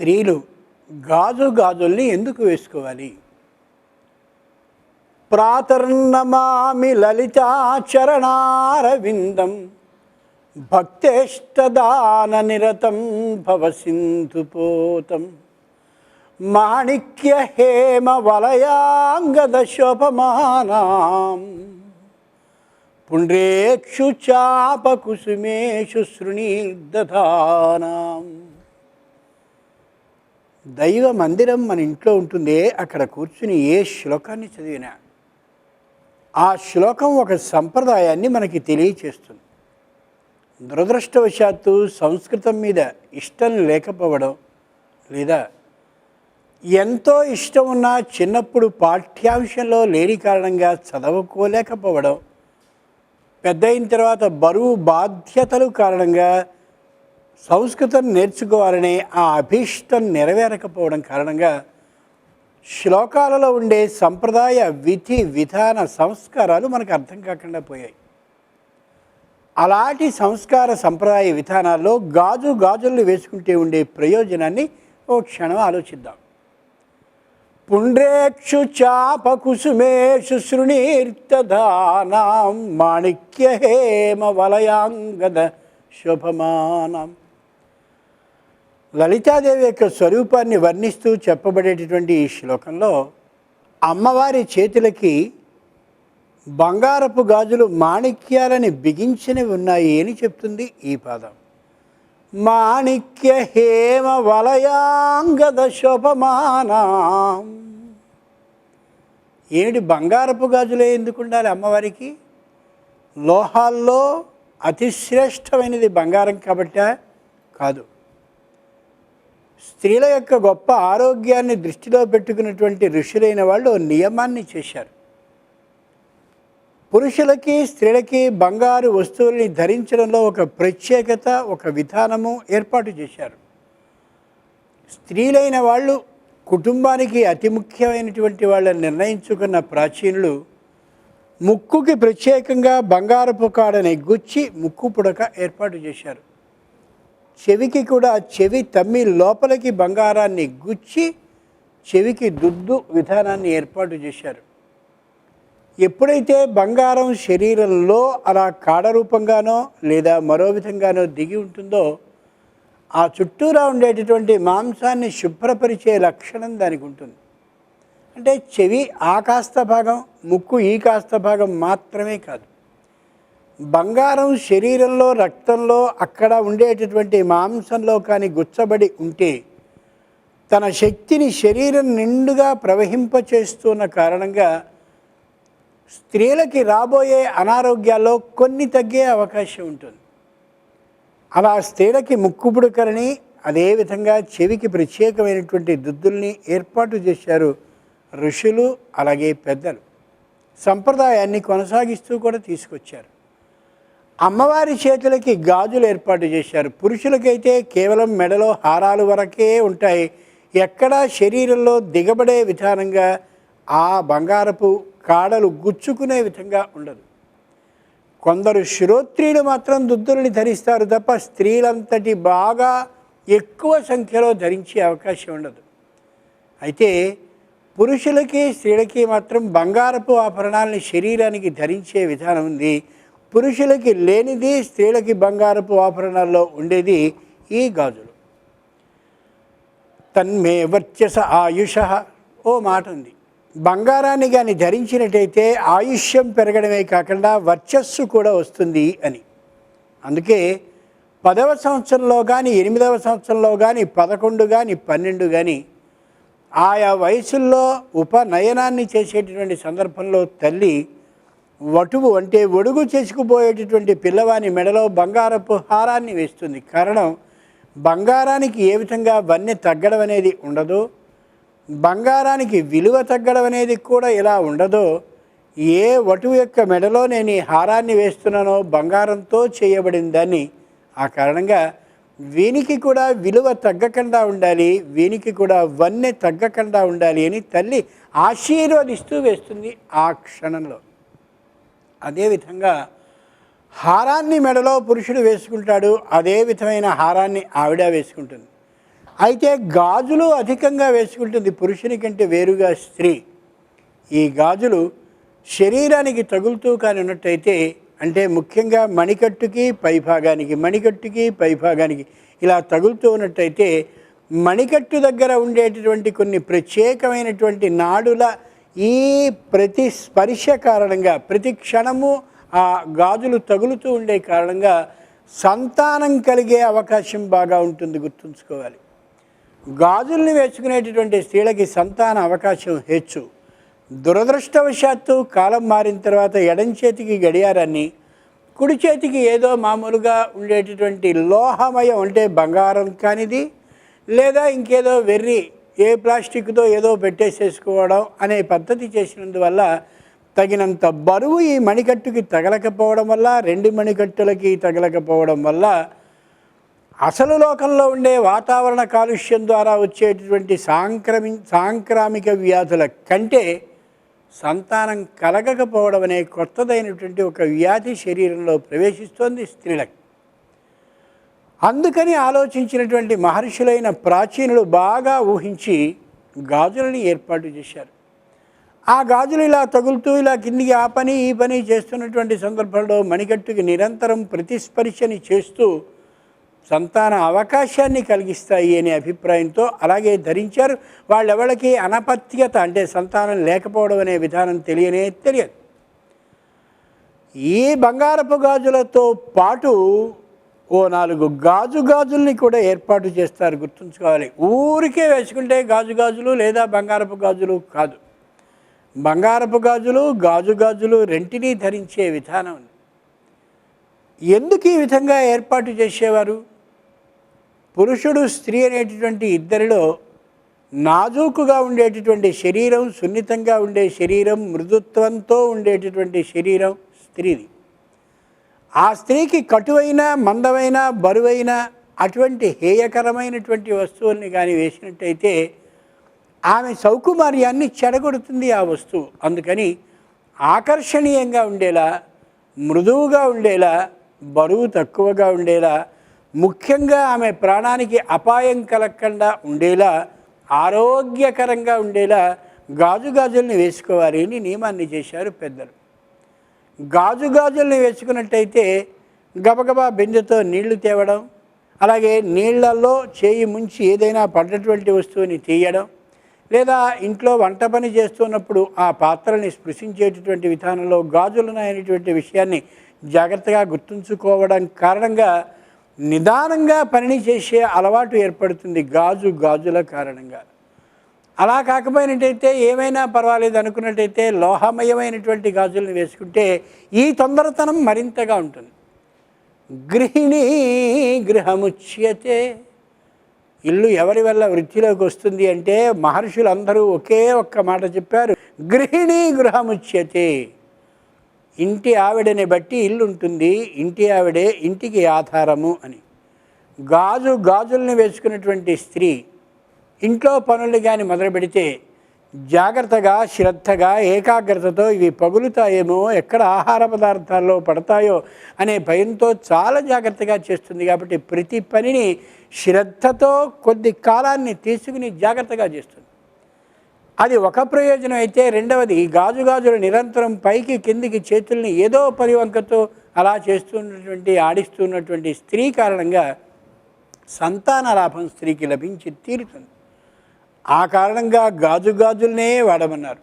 స్త్రీలు గాజుల్ని ఎందుకు వేసుకోవాలి? ప్రాతర్నమామి లలితాచరణారవిందం భక్తేష్టదాన నిరతం భవసింధుపోతం మాణిక్య హేమ వలయాంగద శోభమానాం పుండ్రేక్షు చాప కుసుమేషు శృణీర్దధానాం. దైవ మందిరం మన ఇంట్లో ఉంటుందే, అక్కడ కూర్చుని ఏ శ్లోకాన్ని చదివినా ఆ శ్లోకం ఒక సంప్రదాయాన్ని మనకి తెలియచేస్తుంది. దురదృష్టవశాత్తు సంస్కృతం మీద ఇష్టం లేకపోవడం, లేదా ఎంతో ఇష్టం ఉన్నా చిన్నప్పుడు పాఠ్యాంశంలో లేని కారణంగా చదవుకోలేకపోవడం, పెద్ద అయిన తర్వాత బరువు బాధ్యతలు కారణంగా సంస్కృతం నేర్చుకోవాలనే ఆ అభీష్టం నెరవేరకపోవడం కారణంగా శ్లోకాలలో ఉండే సంప్రదాయ విధి విధాన సంస్కారాలు మనకు అర్థం కాకుండా పోయాయి. అలాంటి సంస్కార సంప్రదాయ విధానాల్లో గాజుల్ని వేసుకుంటే ఉండే ప్రయోజనాన్ని ఓ క్షణం ఆలోచిద్దాం. పుండ్రేక్షు చాప కుసుమేషు శృణీర్తధానాం మాణిక్య హేమ వలయాంగద శోభమానం. లలితాదేవి యొక్క స్వరూపాన్ని వర్ణిస్తూ చెప్పబడేటటువంటి ఈ శ్లోకంలో అమ్మవారి చేతులకి బంగారపు గాజులు మాణిక్యాలని బిగించినవి ఉన్నాయి అని చెప్తుంది ఈ పాదం. మాణిక్య హేమ వలయాంగద శోభమానం. ఏమిటి బంగారపు గాజులే ఎందుకు ఉండాలి అమ్మవారికి? లోహాల్లో అతి శ్రేష్టమైనది బంగారం కాబట్టా? కాదు. స్త్రీల యొక్క గొప్ప ఆరోగ్యాన్ని దృష్టిలో పెట్టుకున్నటువంటి ఋషులైన వాళ్ళు నియమాన్ని చేశారు. పురుషులకి స్త్రీలకి బంగారు వస్తువుల్ని ధరించడంలో ఒక ప్రత్యేకత, ఒక విధానము ఏర్పాటు చేశారు. స్త్రీలైన వాళ్ళు కుటుంబానికి అతి ముఖ్యమైనటువంటి వాళ్ళని నిర్ణయించుకున్న ప్రాచీనులు ముక్కుకి ప్రత్యేకంగా బంగారపు కాడని గుచ్చి ముక్కు పుడక ఏర్పాటు చేశారు. చెవికి కూడా చెవి తమ్మి లోపలికి బంగారాన్ని గుచ్చి చెవికి దుద్దు విధానాన్ని ఏర్పాటు చేశారు. ఎప్పుడైతే బంగారం శరీరంలో అలా కాడ రూపంగానో లేదా మరో విధంగానో దిగి ఉంటుందో ఆ చుట్టూరా ఉండేటటువంటి మాంసాన్ని శుభ్రపరిచే లక్షణం దానికి ఉంటుంది. అంటే చెవి ఆ కాస్త భాగం, ముక్కు ఈ కాస్త భాగం మాత్రమే కాదు, బంగారం శరీరంలో రక్తంలో అక్కడ ఉండేటటువంటి మాంసంలో కానీ గుచ్చబడి ఉంటే తన శక్తిని శరీరం నిండుగా ప్రవహింపచేస్తున్న కారణంగా స్త్రీలకి రాబోయే అనారోగ్యాల్లో కొన్ని తగ్గే అవకాశం ఉంటుంది. అలా స్త్రీలకి ముక్కు పుడకలని, అదేవిధంగా చెవికి ప్రత్యేకమైనటువంటి దుద్దుల్ని ఏర్పాటు చేశారు ఋషులు, అలాగే పెద్దలు. సంప్రదాయాన్ని కొనసాగిస్తూ కూడా తీసుకొచ్చారు. అమ్మవారి చేతులకి గాజులు ఏర్పాటు చేశారు. పురుషులకైతే కేవలం మెడలో హారాలు వరకే ఉంటాయి. ఎక్కడా శరీరంలో దిగబడే విధానంగా ఆ బంగారపు కాడలు గుచ్చుకునే విధంగా ఉండదు. కొందరు శ్రోత్రియులు మాత్రం దుద్దుల్ని ధరిస్తారు తప్ప స్త్రీలంతటి బాగా ఎక్కువ సంఖ్యలో ధరించే అవకాశం ఉండదు. అయితే పురుషులకి స్త్రీలకి మాత్రం బంగారపు ఆభరణాలని శరీరానికి ధరించే విధానం ఉంది. పురుషులకి లేనిది స్త్రీలకి బంగారపు ఆభరణాల్లో ఉండేది ఈ గాజులు. తన్మే వర్చస ఆయుష ఓ మాట ఉంది. బంగారాన్ని కానీ ధరించినట్టయితే ఆయుష్యం పెరగడమే కాకుండా వర్చస్సు కూడా వస్తుంది అని. అందుకే 10వ సంవత్సరంలో కానీ 8వ సంవత్సరంలో కానీ 11 కానీ 12 కానీ ఆయా వయసుల్లో ఉపనయనాన్ని చేసేటటువంటి సందర్భంలో తల్లి వటువు అంటే ఒడుగు చేసుకుపోయేటటువంటి పిల్లవాని మెడలో బంగారపు హారాన్ని వేస్తుంది. కారణం, బంగారానికి ఏ విధంగా వన్నె తగ్గడం అనేది ఉండదో, బంగారానికి విలువ తగ్గడం అనేది కూడా ఇలా ఉండదో, ఏ వటువు యొక్క మెడలో నేను ఈ హారాన్ని వేస్తున్నానో బంగారంతో చేయబడిన దాన్ని, ఆ కారణంగా వీనికి కూడా విలువ తగ్గకుండా ఉండాలి, వీనికి కూడా వన్నె తగ్గకుండా ఉండాలి అని తల్లి ఆశీర్వదిస్తూ వేస్తుంది ఆ క్షణంలో. అదేవిధంగా హారాన్ని మెడలో పురుషుడు వేసుకుంటాడు, అదే విధమైన హారాన్ని ఆవిడ వేసుకుంటుంది. అయితే గాజులు అధికంగా వేసుకుంటుంది పురుషుని కంటే వేరుగా స్త్రీ. ఈ గాజులు శరీరానికి తగులుతూ కానీ ఉన్నట్టయితే, అంటే ముఖ్యంగా మణికట్టుకి పైభాగానికి ఇలా తగులుతూ ఉన్నట్టయితే మణికట్టు దగ్గర ఉండేటటువంటి కొన్ని ప్రత్యేకమైనటువంటి నాడుల ఈ ప్రతి స్పర్శ కారణంగా ప్రతి క్షణము ఆ గాజులు తగులుతూ ఉండే కారణంగా సంతానం కలిగే అవకాశం బాగా ఉంటుంది. గుర్తుంచుకోవాలి, గాజుల్ని వేసుకునేటటువంటి స్త్రీలకి సంతాన అవకాశం హెచ్చు. దురదృష్టవశాత్తు కాలం మారిన తర్వాత ఎడం చేతికి గడియారాన్ని, కుడి చేతికి ఏదో మామూలుగా ఉండేటటువంటి లోహమయం అంటే బంగారం కానిది లేదా ఇంకేదో వెర్రి ఏ ప్లాస్టిక్తో ఏదో పెట్టేసేసుకోవడం అనే పద్ధతి చేసినందువల్ల తగినంత బరువు ఈ మణికట్టుకి తగలకపోవడం వల్ల, రెండు మణికట్టులకి తగలకపోవడం వల్ల అసలు లోకంలో ఉండే వాతావరణ కాలుష్యం ద్వారా వచ్చేటటువంటి సాంక్రామిక వ్యాధుల కంటే సంతానం కలగకపోవడం అనే కొత్తదైనటువంటి ఒక వ్యాధి శరీరంలో ప్రవేశిస్తోంది స్త్రీలకు. అందుకని ఆలోచించినటువంటి మహర్షులైన ప్రాచీనులు బాగా ఊహించి గాజులని ఏర్పాటు చేశారు. ఆ గాజులు ఇలా తగులుతూ ఇలా కిందికి ఆ పని ఈ పని చేస్తున్నటువంటి సందర్భంలో మణికట్టుకి నిరంతరం ప్రతిస్పర్శని చేస్తూ సంతాన అవకాశాన్ని కలిగిస్తాయి అనే అభిప్రాయంతో అలాగే ధరించారు. వాళ్ళెవరికి అనపత్యత అంటే సంతానం లేకపోవడం అనే విధానం తెలియదు. ఈ బంగారపు గాజులతో పాటు ఓ 4 గాజుల్ని కూడా ఏర్పాటు చేస్తారు. గుర్తుంచుకోవాలి, ఊరికే వేసుకుంటే గాజులు లేదా బంగారపు గాజులు కాదు. బంగారపు గాజులు రెంటినీ ధరించే విధానం. ఎందుకు ఈ విధంగా ఏర్పాటు చేసేవారు? పురుషుడు స్త్రీ అనేటటువంటి ఇద్దరిలో నాజూకుగా ఉండేటటువంటి శరీరం, సున్నితంగా ఉండే శరీరం, మృదుత్వంతో ఉండేటటువంటి శరీరం స్త్రీది. ఆ స్త్రీకి కటువైన, మందమైన, బరువైన అటువంటి హేయకరమైనటువంటి వస్తువుల్ని కానీ వేసినట్టయితే ఆమె సౌకుమార్యాన్ని చెడగొడుతుంది ఆ వస్తువు. అందుకని ఆకర్షణీయంగా ఉండేలా, మృదువుగా ఉండేలా, బరువు తక్కువగా ఉండేలా, ముఖ్యంగా ఆమె ప్రాణానికి అపాయం కలగకుండా ఉండేలా, ఆరోగ్యకరంగా ఉండేలా గాజుల్ని వేసుకోవాలి అని నియమాన్ని చేశారు పెద్దలు. గాజుల్ని వేసుకున్నట్టయితే గబగబా బిందెతో నీళ్లు తేవడం, అలాగే నీళ్లలో చేయి ముంచి ఏదైనా పడ్డటువంటి వస్తువుని తీయడం, లేదా ఇంట్లో వంట పని చేస్తున్నప్పుడు ఆ పాత్రని స్పృశించేటటువంటి విధానంలో గాజులున్నాయనేటువంటి విషయాన్ని జాగ్రత్తగా గుర్తుంచుకోవడం కారణంగా నిదానంగా పనిని చేసే అలవాటు ఏర్పడుతుంది గాజుల కారణంగా. అలా కాకపోయినట్టయితే ఏమైనా పర్వాలేదు అనుకున్నట్టయితే లోహమయమైనటువంటి గాజుల్ని వేసుకుంటే ఈ తొందరతనం మరింతగా ఉంటుంది. గృహిణీ గృహముచ్యతే, ఇల్లు ఎవరి వల్ల వృద్ధిలోకి వస్తుంది అంటే మహర్షులందరూ ఒకే ఒక్క మాట చెప్పారు, గృహిణీ గృహముచ్యతే. ఇంటి ఆవిడని బట్టి ఇల్లు ఉంటుంది, ఇంటి ఆవిడే ఇంటికి ఆధారము అని. గాజుల్ని వేసుకున్నటువంటి స్త్రీ ఇంట్లో పనులు కానీ మొదలు పెడితే జాగ్రత్తగా, శ్రద్ధగా, ఏకాగ్రతతో ఇవి పగులుతాయేమో, ఎక్కడ ఆహార పదార్థాల్లో పడతాయో అనే భయంతో చాలా జాగ్రత్తగా చేస్తుంది. కాబట్టి ప్రతి పనిని శ్రద్ధతో కొద్ది కాలాన్ని తీసుకుని జాగ్రత్తగా చేస్తుంది. అది ఒక ప్రయోజనం అయితే, రెండవది గాజులు నిరంతరం పైకి కిందికి చేతుల్ని ఏదో పరివంకతో అలా ఆడిస్తున్నటువంటి స్త్రీ కారణంగా సంతాన లాభం స్త్రీకి లభించి తీరుతుంది. ఆ కారణంగా గాజుల్నే వాడమన్నారు.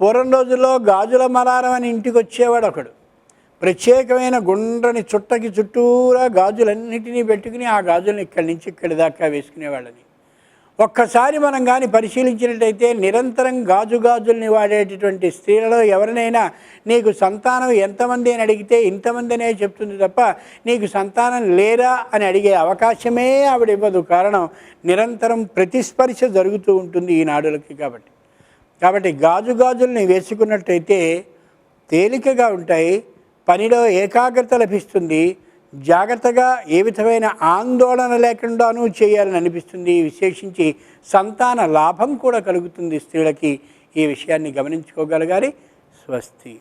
పూర్వం రోజుల్లో గాజుల మలారం అని ఇంటికి వచ్చేవాడు ఒకడు. ప్రత్యేకమైన గుండ్రని చుట్టకి చుట్టూరా గాజులన్నిటినీ పెట్టుకుని ఆ గాజుల్ని ఇక్కడి నుంచి ఇక్కడి దాకా వేసుకునేవాళ్ళని. ఒక్కసారి మనం కానీ పరిశీలించినట్టయితే నిరంతరం గాజుల్ని వాడేటటువంటి స్త్రీలలో ఎవరినైనా నీకు సంతానం ఎంతమంది అని అడిగితే ఇంతమంది అనే చెప్తుంది తప్ప నీకు సంతానం లేరా అని అడిగే అవకాశమే ఆవిడ ఇవ్వదు. కారణం నిరంతరం ప్రతిస్పర్శ జరుగుతూ ఉంటుంది ఈ నాడులకి. కాబట్టి గాజుల్ని వేసుకున్నట్టయితే తేలికగా ఉంటాయి, పనిలో ఏకాగ్రత లభిస్తుంది, జాగ్రత్తగా ఏ విధమైన ఆందోళన లేకుండానూ చేయాలని అనిపిస్తుంది. విశేషించి సంతాన లాభం కూడా కలుగుతుంది స్త్రీలకి. ఈ విషయాన్ని గమనించుకోగలగాలి. స్వస్తి.